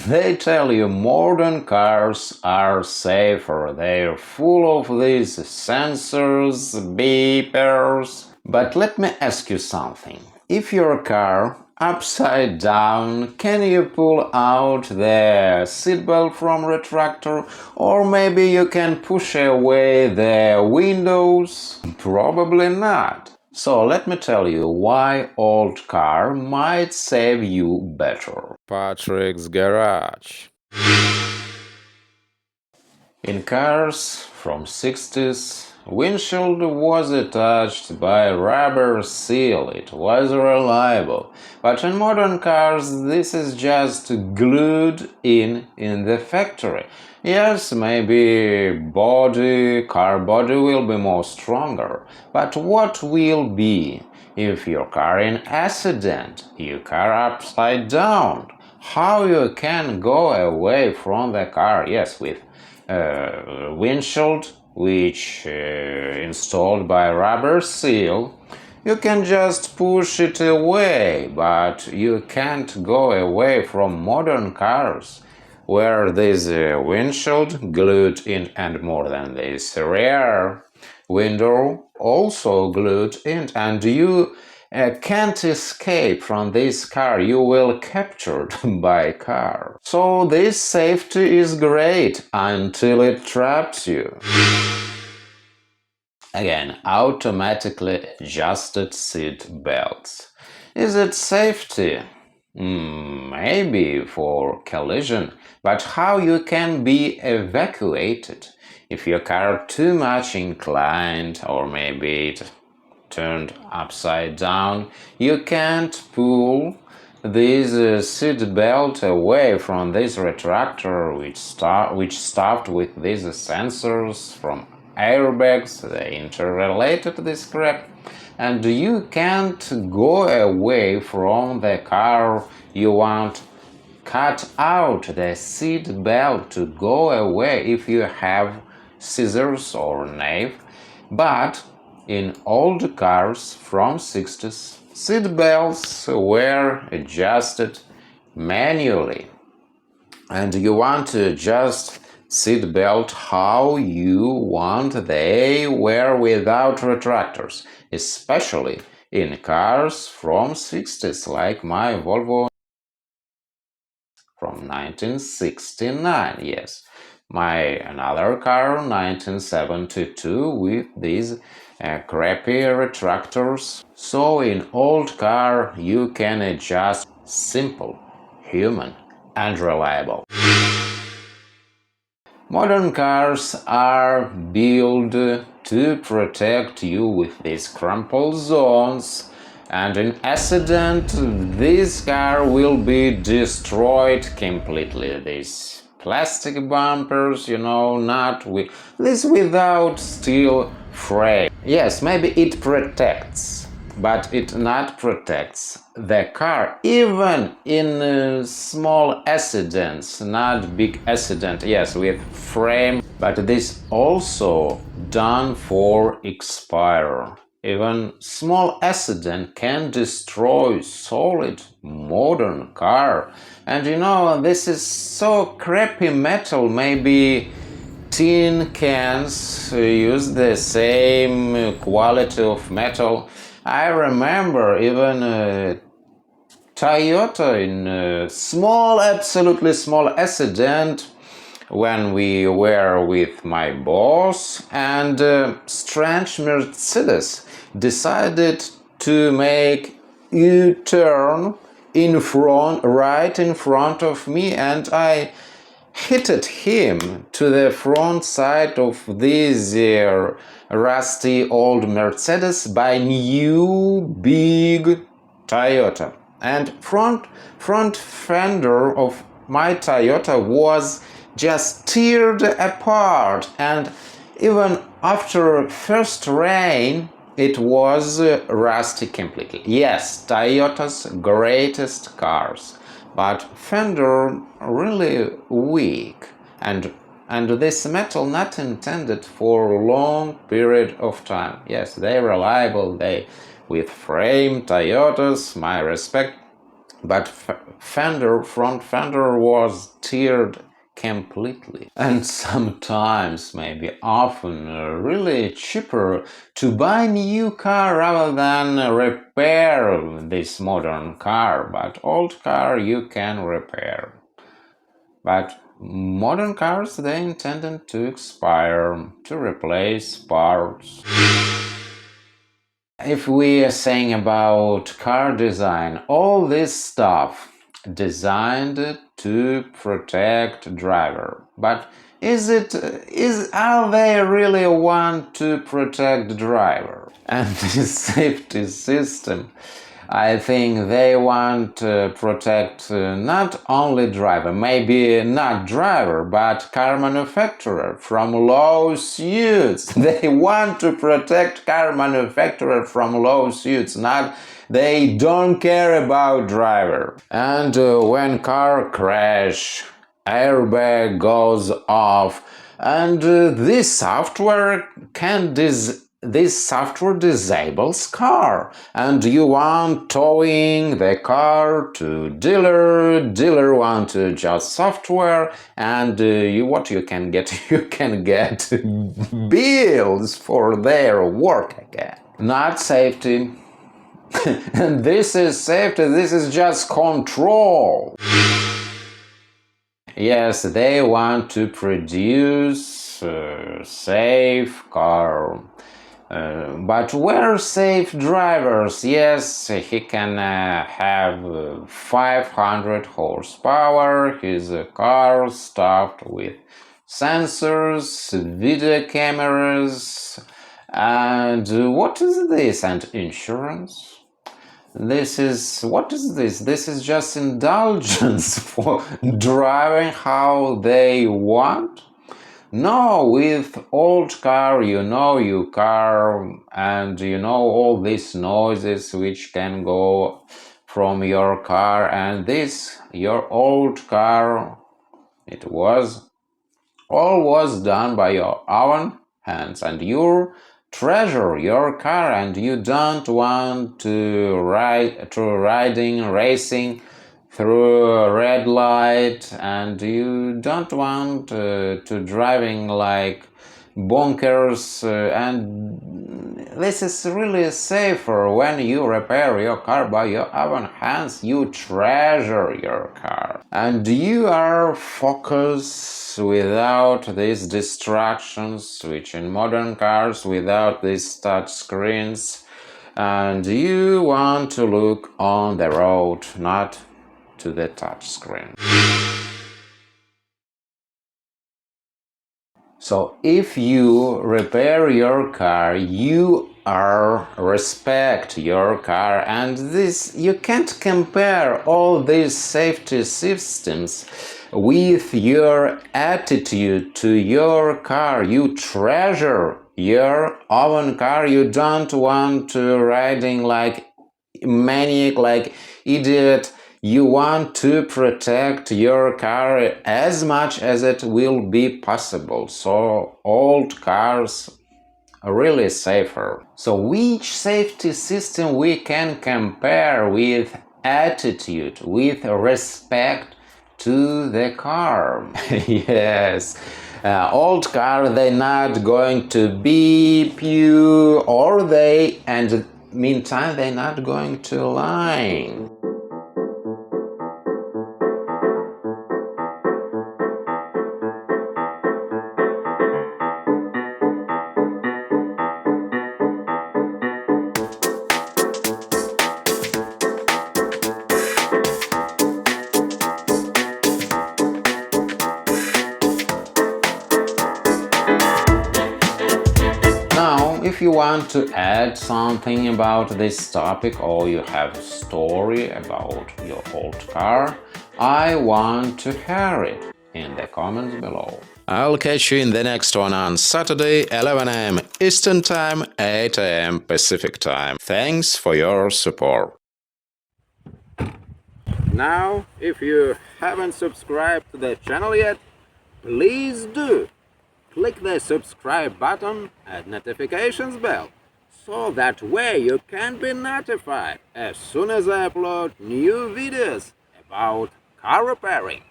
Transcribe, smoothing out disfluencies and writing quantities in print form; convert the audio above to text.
They tell you modern cars are safer, they're full of these sensors, beepers. But let me ask you something. If your car upside down, can you pull out the seatbelt from retractor? Or maybe you can push away the windows? Probably not. So let me tell you why old car might save you better. Patrick's Garage. In cars from 60s, windshield was attached by rubber seal. It was reliable. But in modern cars, this is just glued in the factory. Yes, maybe car body will be more stronger. But what will be if your car in accident, your car upside down? How you can go away from the car? Yes, with windshield, which installed by rubber seal, you can just push it away, but you can't go away from modern cars where this windshield glued in, and more than this rear window also glued in, and you can't escape from this car. You will captured by car. So this safety is great until it traps you. Again, automatically adjusted seat belts. Is it safety? Maybe for collision, but how you can be evacuated if your car too much inclined or maybe it turned upside down? You can't pull this seat belt away from this retractor which stuffed with these sensors from airbags. They interrelated this crap, and you can't go away from the car. You want cut out the seat belt to go away if you have scissors or knife. But in old cars from 60s, seat belts were adjusted manually, and you want to adjust seat belt how you want. They were without retractors, especially in cars from 60s like my Volvo from 1969. Yes, my another car 1972 with these crappy retractors. So in old car you can adjust simple, human and reliable. Modern cars are built to protect you with these crumple zones, and in accident this car will be destroyed completely. These plastic bumpers, not with this without steel frame. Yes, maybe it protects, but it not protects the car even in small accidents, not big accident. Yes, with frame, but this also done for expire. Even small accident can destroy solid modern car. And this is so crappy metal. Maybe tin cans use the same quality of metal. I remember even Toyota in a absolutely small accident when we were with my boss, and strange Mercedes decided to make U-turn right in front of me, and I hit him to the front side of this rusty old Mercedes by new big Toyota. And front fender of my Toyota was just teared apart, and even after first rain it was rusty completely. Yes, Toyota's greatest cars, but fender really weak, and this metal not intended for a long period of time. Yes, they reliable, they with frame Toyotas, my respect, but front fender was teared completely. And sometimes, maybe often, really cheaper to buy new car rather than repair this modern car, but old car you can repair. But modern cars, they intended to expire, to replace parts. If we are saying about car design, all this stuff designed to protect driver. But are they really want to protect driver? And this safety system, I think they want to protect not only driver, maybe not driver, but car manufacturer from lawsuits. They want to protect car manufacturer from lawsuits, not they don't care about driver. And when car crash, airbag goes off, and this software disables car, and you want towing the car to dealer want to just software, and what you can get you can get bills for their work again. Not safety. And this is safety, this is just control. Yes, they want to produce safe car. But where safe drivers? Yes, he can have 500 horsepower, his car stuffed with sensors, video cameras, and what is this? And insurance? What is this? This is just indulgence for driving how they want? No, with old car, you know your car, and you know all these noises which can go from your car, and this, your old car, all was done by your own hands, and you treasure your car, and you don't want to racing through a red light, and you don't want to driving like bonkers, and this is really safer when you repair your car by your own hands. You treasure your car, and you are focused without these distractions, which in modern cars without these touch screens, and you want to look on the road, not to the touch screen. So if you repair your car, you are respect your car, and this you can't compare all these safety systems with your attitude to your car. You treasure your own car. You don't want to riding like maniac, like idiot. You want to protect your car as much as it will be possible. So old cars are really safer. So which safety system we can compare with attitude, with respect to the car? Yes. Old car, they're not going to beep you, or and meantime, they're not going to lie. Now, if you want to add something about this topic, or you have a story about your old car, I want to hear it in the comments below. I'll catch you in the next one on Saturday, 11 a.m. Eastern Time, 8 a.m. Pacific Time. Thanks for your support. Now, if you haven't subscribed to the channel yet, please do. Click the subscribe button and notifications bell so that way you can be notified as soon as I upload new videos about car repairing.